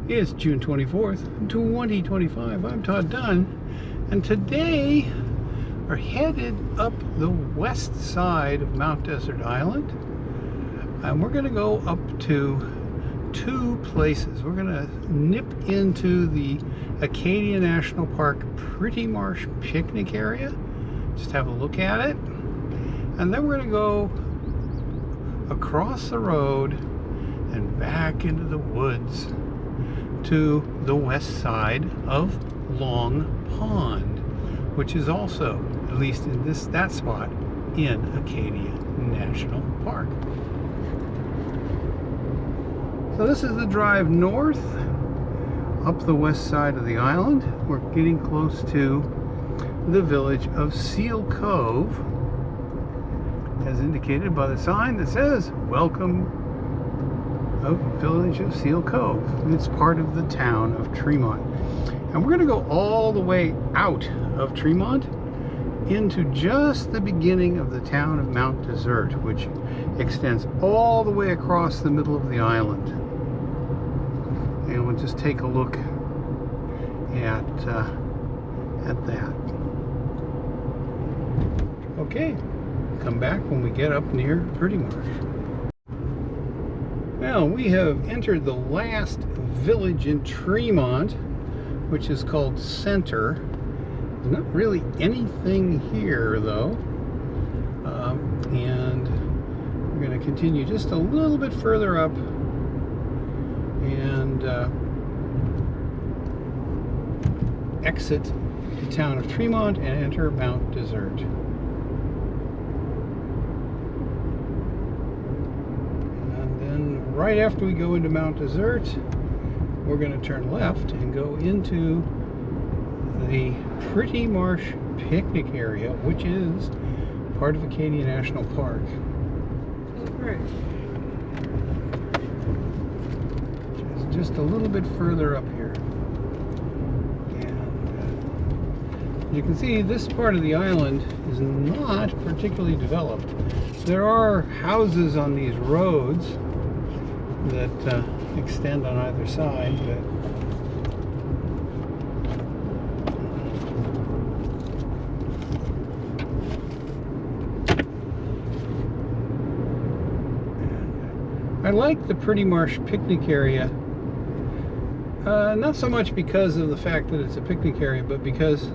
It's June 24th, 2025. I'm Todd Dunn, and today we're headed up the west side of Mount Desert Island, and we're going to go up to two places. We're going to nip into the Acadia National Park Pretty Marsh Picnic Area, just have a look at it, and then we're going to go across the road and back into the woods to the west side of Long Pond, which is also, at least in that spot, in Acadia National Park. So this is the drive north up the west side of the island. We're getting close to the village of Seal Cove, as indicated by the sign that says "Welcome of Village of Seal Cove." It's part of the town of Tremont, and we're going to go all the way out of Tremont into just the beginning of the town of Mount Desert, which extends all the way across the middle of the island. And we'll just take a look at that. Okay, come back when we get up near Pretty Marsh. Well, we have entered the last village in Tremont, which is called Center. There's not really anything here, though. And we're going to continue just a little bit further up and exit the town of Tremont and enter Mount Desert. Right after we go into Mount Desert, we're going to turn left and go into the Pretty Marsh Picnic Area, which is part of Acadia National Park. Just a little bit further up here. And you can see this part of the island is not particularly developed. There are houses on these roads that extend on either side, but I like the Pretty Marsh Picnic Area, not so much because of the fact that it's a picnic area, but because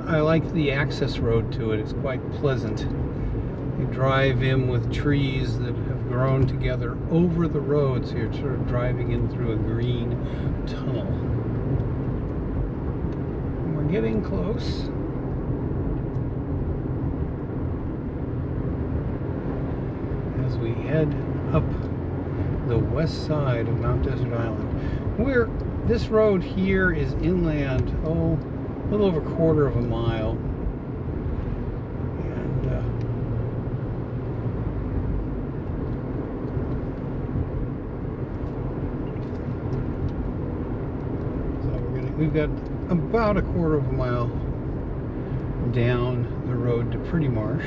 I like the access road to it. It's quite pleasant. You drive in with trees that have grown together over the road, so you're sort of driving in through a green tunnel. And we're getting close. As we head up the west side of Mount Desert Island. This road here is inland, a little over a quarter of a mile. We've got about a quarter of a mile down the road to Pretty Marsh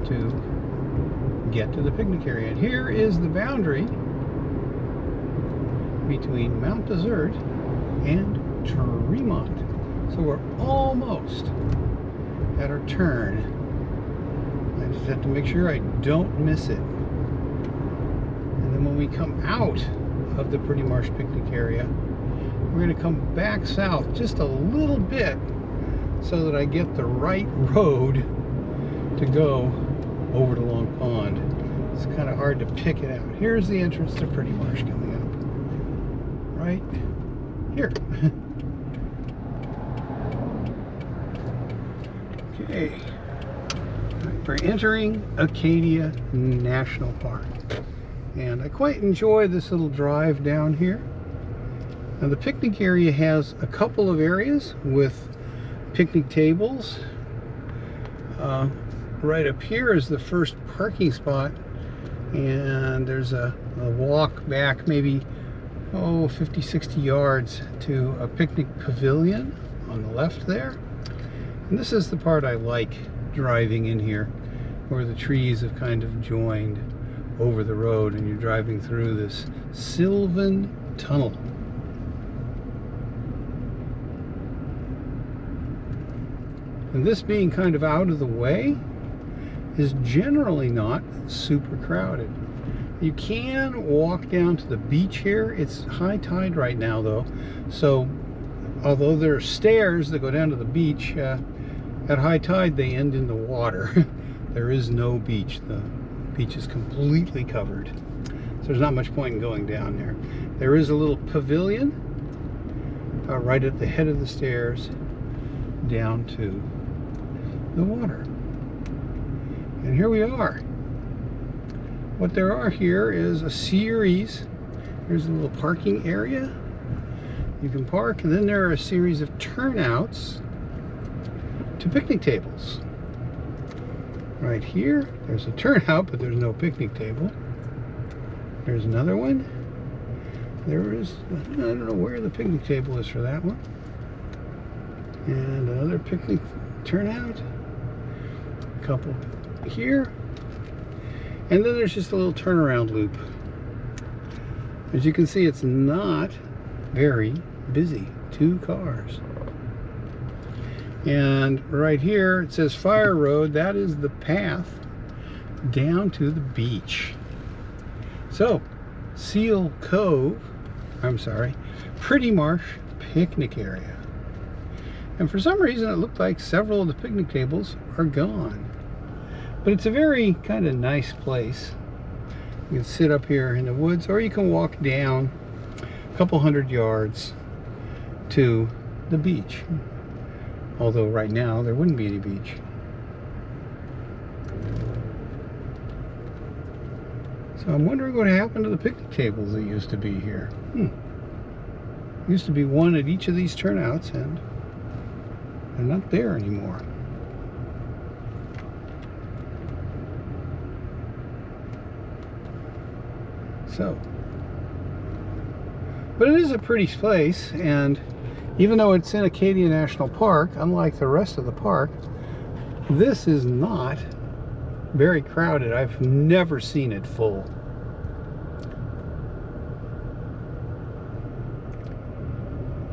to get to the picnic area. And here is the boundary between Mount Desert and Tremont. So we're almost at our turn. I just have to make sure I don't miss it. And then when we come out of the Pretty Marsh Picnic Area, we're going to come back south just a little bit so that I get the right road to go over to Long Pond. It's kind of hard to pick it out. Here's the entrance to Pretty Marsh coming up. Right here. Okay. We're entering Acadia National Park. And I quite enjoy this little drive down here. Now the picnic area has a couple of areas with picnic tables. Right up here is the first parking spot, and there's a walk back maybe 50-60 yards to a picnic pavilion on the left there. And this is the part I like driving in here, where the trees have kind of joined over the road, and you're driving through this Sylvan Tunnel. And this being kind of out of the way is generally not super crowded. You can walk down to the beach here. It's high tide right now though, so although there are stairs that go down to the beach, at high tide they end in the water. There is no beach. The beach is completely covered, so there's not much point in going down there. There is a little pavilion right at the head of the stairs down to the water. And here we are. What there are here is a series. Here's a little parking area. You can park, and then there are a series of turnouts to picnic tables. Right here, there's a turnout, but there's no picnic table. There's another one. There is, I don't know where the picnic table is for that one. And another picnic turnout. A couple here. And then there's just a little turnaround loop. As you can see, it's not very busy. 2 cars. And right here it says Fire Road. That is the path down to the beach. So, Seal Cove, Pretty Marsh Picnic Area. And for some reason it looked like several of the picnic tables are gone. But it's a very kind of nice place. You can sit up here in the woods, or you can walk down a couple hundred yards to the beach. Although right now there wouldn't be any beach. So I'm wondering what happened to the picnic tables that used to be here. Used to be one at each of these turnouts, and they're not there anymore. So, but it is a pretty place, and even though it's in Acadia National Park, unlike the rest of the park, this is not very crowded. I've never seen it full.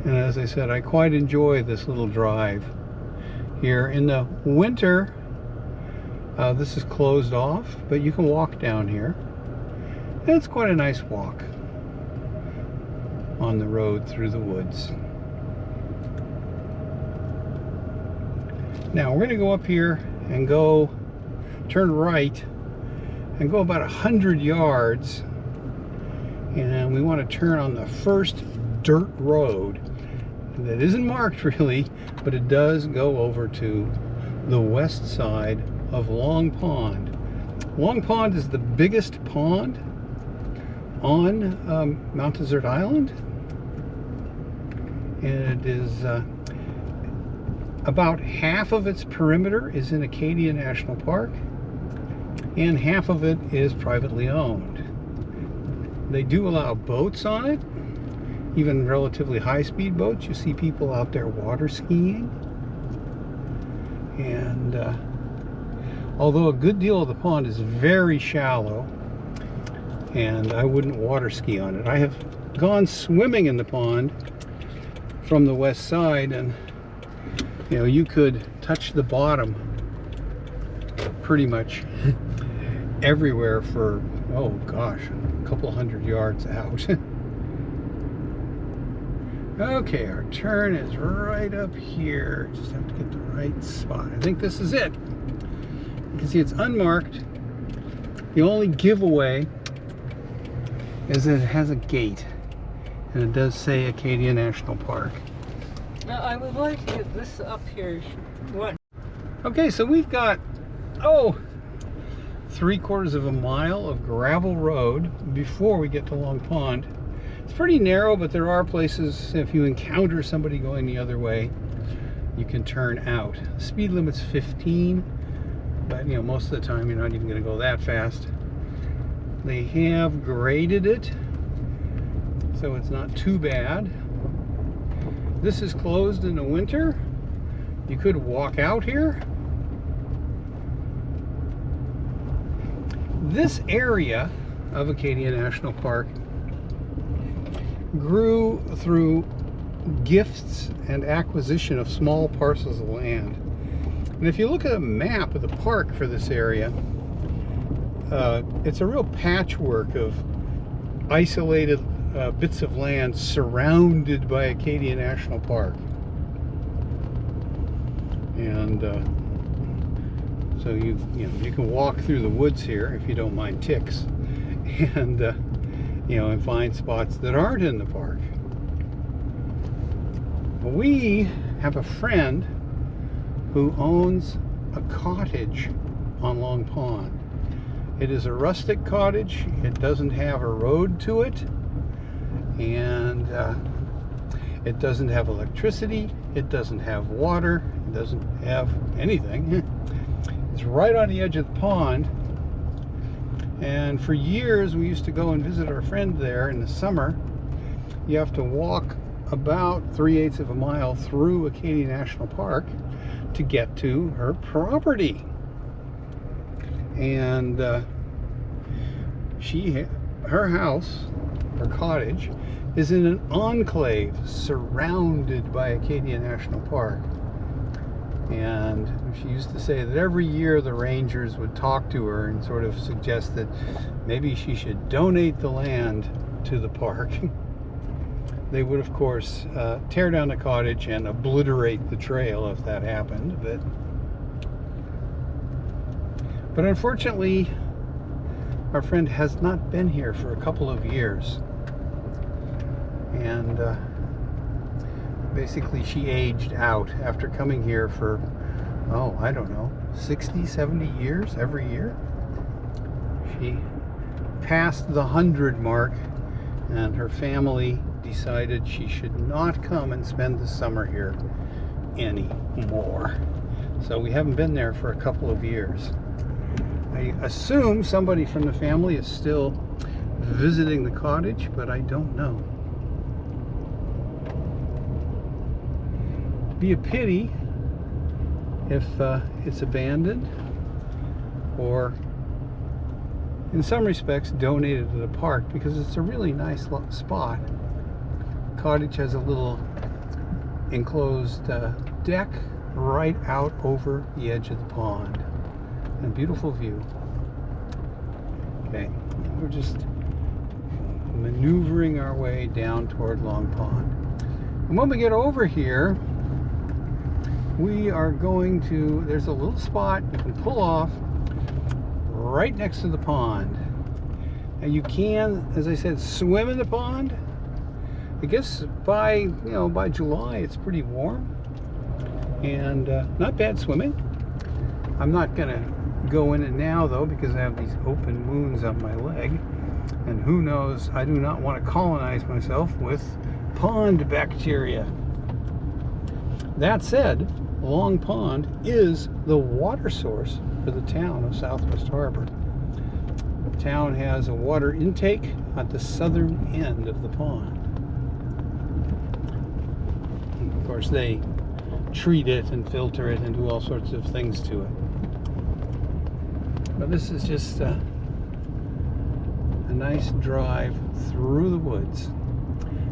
And as I said, I quite enjoy this little drive here. In the winter, this is closed off, but you can walk down here. And it's quite a nice walk on the road through the woods. Now we're going to go up here and turn right and go about 100 yards, and we want to turn on the first dirt road that isn't marked really, but it does go over to the west side of Long Pond. Long Pond is the biggest pond on Mount Desert Island, and it is about half of its perimeter is in Acadia National Park, and half of it is privately owned. They do allow boats on it, even relatively high-speed boats. You see people out there water skiing, and although a good deal of the pond is very shallow, and I wouldn't water ski on it. I have gone swimming in the pond from the west side, and you know, you could touch the bottom pretty much everywhere for, oh gosh, a couple hundred yards out. Okay, our turn is right up here. Just have to get the right spot. I think this is it. You can see it's unmarked. The only giveaway is that it has a gate, and it does say Acadia National Park. Now I would like to get this up here. What? Okay, so we've got 3/4 of a mile of gravel road before we get to Long Pond. It's pretty narrow, but there are places, if you encounter somebody going the other way, you can turn out. The speed limit's 15, but you know, most of the time you're not even going to go that fast. They have graded it, so it's not too bad. This is closed in the winter. You could walk out here. This area of Acadia National Park grew through gifts and acquisition of small parcels of land. And if you look at a map of the park for this area, it's a real patchwork of isolated bits of land surrounded by Acadia National Park. And so you can walk through the woods here if you don't mind ticks, and and find spots that aren't in the park. We have a friend who owns a cottage on Long Pond. It is a rustic cottage. It doesn't have a road to it, and it doesn't have electricity. It doesn't have water. It doesn't have anything. It's right on the edge of the pond. And for years we used to go and visit our friend there in the summer. You have to walk about 3/8 of a mile through Acadia National Park to get to her property. And her house, her cottage, is in an enclave surrounded by Acadia National Park. And she used to say that every year the rangers would talk to her and sort of suggest that maybe she should donate the land to the park. They would, of course, tear down the cottage and obliterate the trail if that happened. But unfortunately, our friend has not been here for a couple of years. And basically she aged out after coming here for, I don't know, 60, 70 years every year. She passed the 100 mark, and her family decided she should not come and spend the summer here anymore. So we haven't been there for a couple of years. I assume somebody from the family is still visiting the cottage, but I don't know. Be a pity if it's abandoned, or in some respects donated to the park, because it's a really nice spot. The cottage has a little enclosed deck right out over the edge of the pond, and a beautiful view. Okay, we're just maneuvering our way down toward Long Pond, and when we get over here, we are going to, there's a little spot you can pull off right next to the pond. And you can, as I said, swim in the pond. I guess by July it's pretty warm and not bad swimming. I'm not gonna go in it now though, because I have these open wounds on my leg, and who knows, I do not want to colonize myself with pond bacteria. That said, Long Pond is the water source for the town of Southwest Harbor. The town has a water intake at the southern end of the pond. And of course, they treat it and filter it and do all sorts of things to it. But this is just a nice drive through the woods.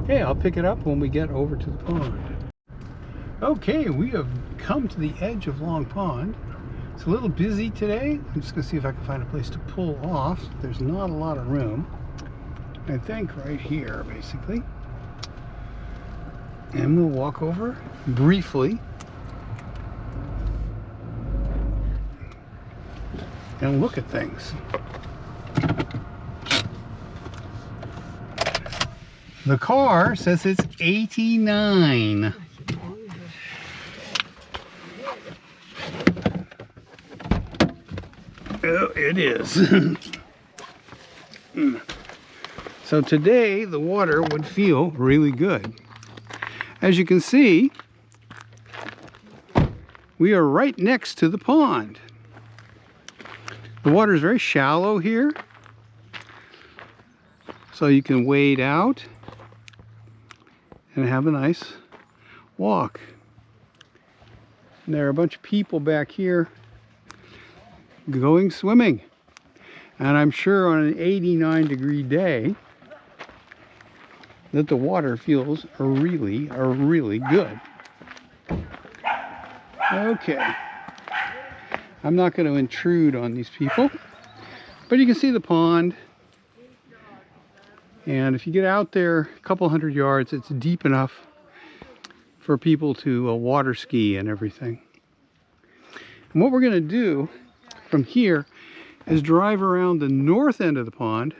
Okay, I'll pick it up when we get over to the pond. Okay, we have come to the edge of Long Pond. It's a little busy today. I'm just going to see if I can find a place to pull off. There's not a lot of room. I think right here, basically. And we'll walk over briefly and look at things. The car says it's 89. Oh, it is. So today the water would feel really good. As you can see, we are right next to the pond. The water is very shallow here, so you can wade out and have a nice walk. And there are a bunch of people back here going swimming. And I'm sure on an 89-degree day that the water feels really good. Okay. I'm not going to intrude on these people, but you can see the pond. And if you get out there a couple hundred yards, it's deep enough for people to water ski and everything. And what we're going to do from here is drive around the north end of the pond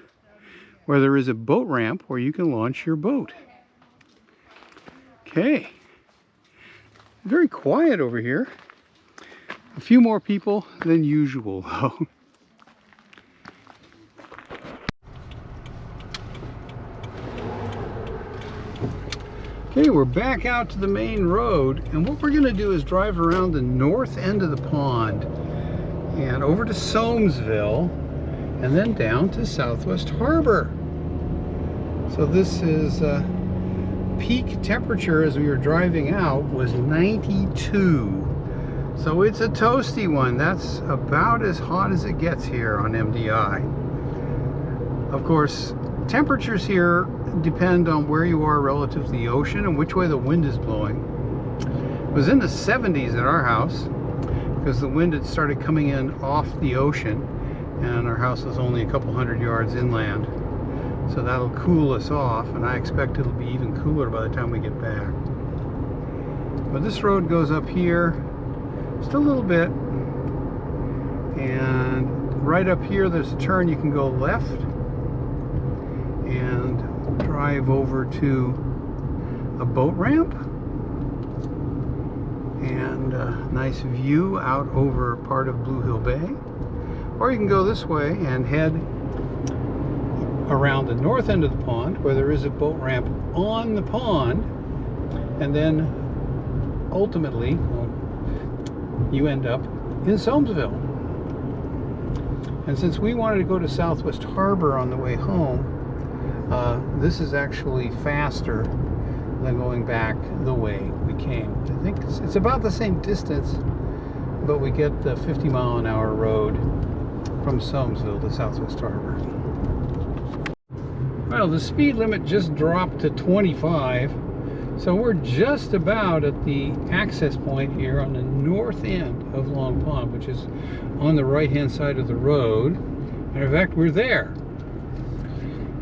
where there is a boat ramp where you can launch your boat. Okay. Very quiet over here. A few more people than usual though. Okay, we're back out to the main road, and what we're going to do is drive around the north end of the pond and over to Somesville and then down to Southwest Harbor. So this is peak temperature as we were driving out was 92. So it's a toasty one. That's about as hot as it gets here on MDI. Of course, temperatures here depend on where you are relative to the ocean and which way the wind is blowing. It was in the 70s at our house because the wind had started coming in off the ocean, and our house is only a couple hundred yards inland. So that'll cool us off, and I expect it'll be even cooler by the time we get back. But this road goes up here just a little bit, and right up here there's a turn. You can go left and drive over to a boat ramp and a nice view out over part of Blue Hill Bay. Or you can go this way and head around the north end of the pond where there is a boat ramp on the pond, and then ultimately you end up in Somesville. And since we wanted to go to Southwest Harbor on the way home, this is actually faster than going back the way we came. I think it's about the same distance, but we get the 50-mile-an-hour road from Somesville to Southwest Harbor. Well, the speed limit just dropped to 25, so we're just about at the access point here on the north end of Long Pond, which is on the right-hand side of the road. And in fact, we're there.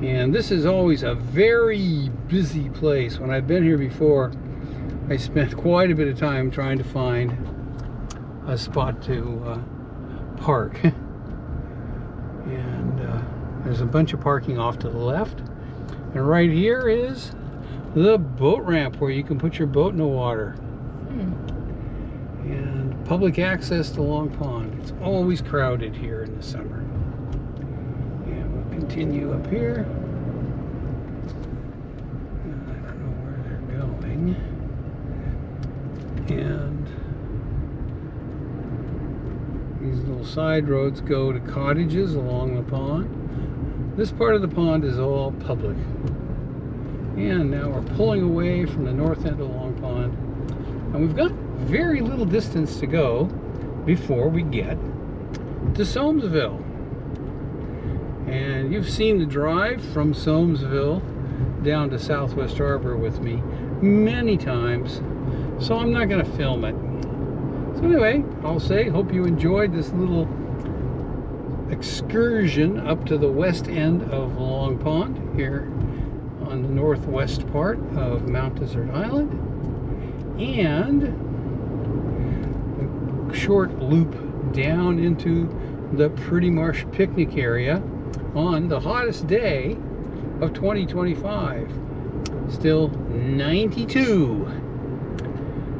And this is always a very busy place. When I've been here before, I spent quite a bit of time trying to find a spot to park. And there's a bunch of parking off to the left. And right here is the boat ramp where you can put your boat in the water. And public access to Long Pond. It's always crowded here in the summer. And we'll continue up here. I don't know where they're going. And these little side roads go to cottages along the pond. This part of the pond is all public. And now we're pulling away from the north end of Long Pond. And we've got very little distance to go before we get to Somesville. And you've seen the drive from Somesville down to Southwest Harbor with me many times, so I'm not going to film it. So anyway, I'll say, hope you enjoyed this little excursion up to the west end of Long Pond here on the northwest part of Mount Desert Island, and a short loop down into the Pretty Marsh Picnic Area on the hottest day of 2025. Still 92.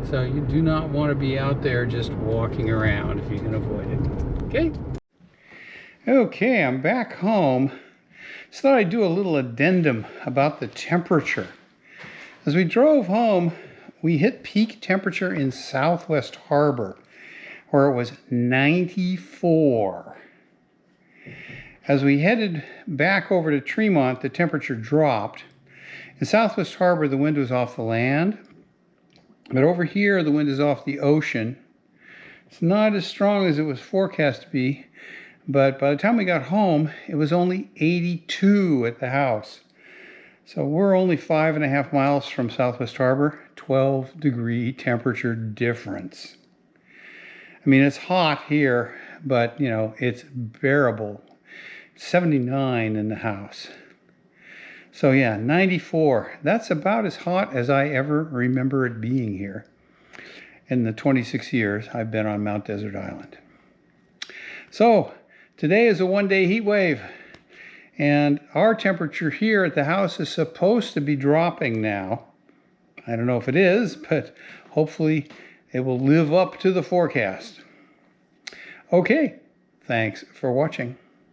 So you do not want to be out there just walking around if you can avoid it. Okay? Okay, I'm back home. Just thought I'd do a little addendum about the temperature. As we drove home, we hit peak temperature in Southwest Harbor, where it was 94. As we headed back over to Tremont, the temperature dropped. In Southwest Harbor, the wind was off the land, but over here, the wind is off the ocean. It's not as strong as it was forecast to be, But by the time we got home, it was only 82 at the house. So we're only 5.5 miles from Southwest Harbor, 12-degree temperature difference. I mean, it's hot here, but, you know, it's bearable. 79 in the house. So yeah, 94. That's about as hot as I ever remember it being here in the 26 years I've been on Mount Desert Island. So today is a one-day heat wave, and our temperature here at the house is supposed to be dropping now. I don't know if it is, but hopefully it will live up to the forecast. Okay, thanks for watching.